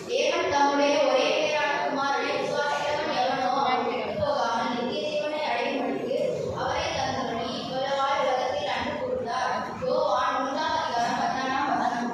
தேவன் தம்முடைய ஒரே பேரான குமாரனை விசுவாசிக்கிறவன் எவனோ அவன் கெட்டுப் போகாமல் நித்திய ஜீவனை அடையும்படிக்கு அவரை தந்தபடி இவ்வளவாய் உலகத்தில் அன்பு கூர்ந்தார். யோவான் 3:10 வசனம்.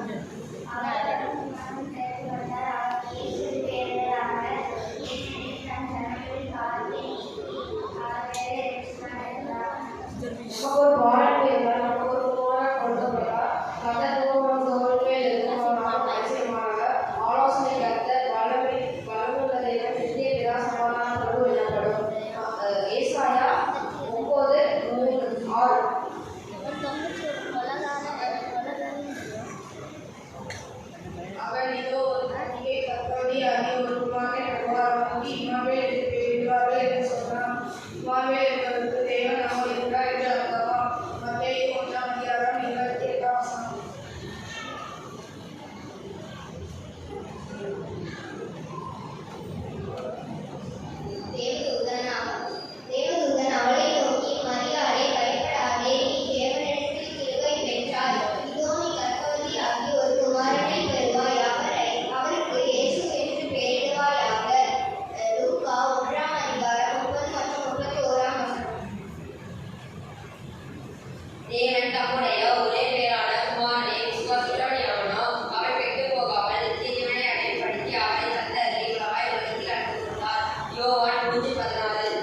தேவன் தம்முடைய ஒரே பேரான குமாரனை விசுவாசிக்கிறவன் எவனோ அவன் கெட்டுப் போகாமல் நித்திய ஜீவனை அடையும்படிக்கு அவரை தந்தருளி இவ்வளவாய் உலகத்தில் அன்பு கூர்ந்தார். யோவான் 3:14.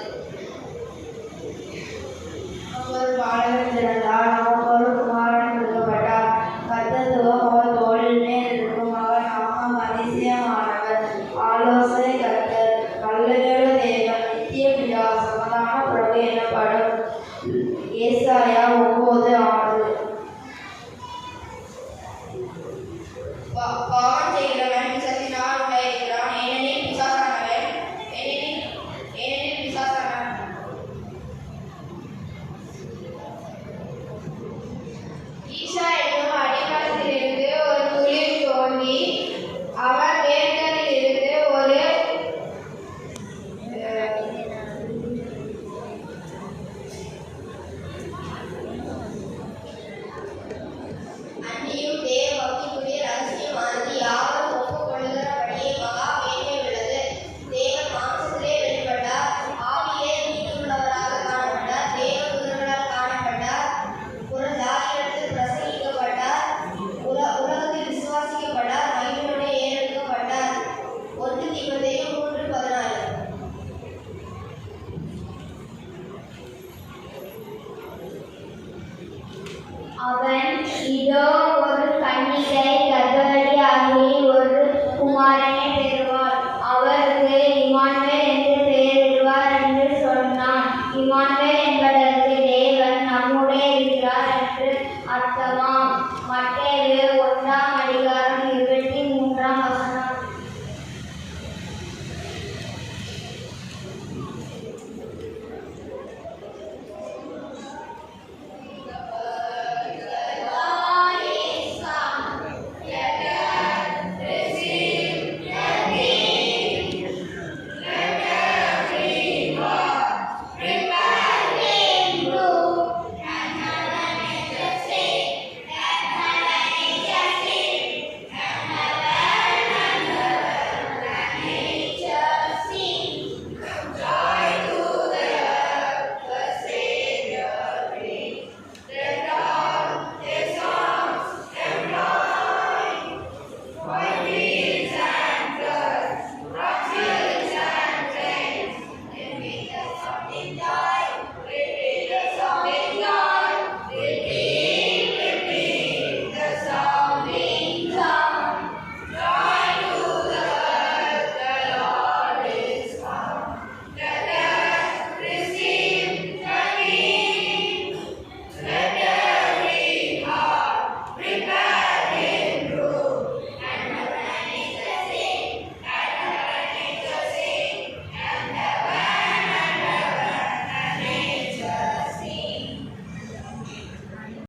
ஒரு பாலகன் பிறந்தார். நமக்கு ஒரு குமாரன் கொடுக்கப்பட்டார். கர்த்தத்துவம் அவர் தோளின் மேல் இருக்கும். அவர் நாமம் அதிசயமானவர், ஆலோசனை கர்த்தர், வல்லமையுள்ள தேவன், நித்திய பிதா, சமாதான பிரபு எனப்படும். ஏசாயா 9:6. பாவம் செய்கிறவன் பிசாசினால் உண்டாயிருக்கிறான். ஏனெனில் பிசாசானவன் ஈசா என்னும் அடிமரத்திலிருந்து ஒரு துளிர் தோன்றி அவன் வேர்களிலிருந்து ஒரு அன்றியும் தேவ பக்திக்குரிய ரகசியமானது யாவரும் ஒப்புக்கொள்ளுகிறபடியே மகா மேன்மை உள்ளது. தேவன் மாம்சத்திலே வெளிப்பட்டார், ஆவியிலே நீதியுள்ளவராக காணப்பட்டார், தேவ தூதர்களால் காணப்பட்டார், புறஜாதியிடத்தில் பிரசங்கிக்கப்பட்டார், உலகத்தில் விசுவாசிக்கப்பட்டார், மகிமையோடு ஏறெடுக்கப்பட்டார். 1 தீமோத்தேயு 3:14. அவன் இதோ ஒரு கன்னிகை கர்ப்பவதியாகி ஒரு குமாரனை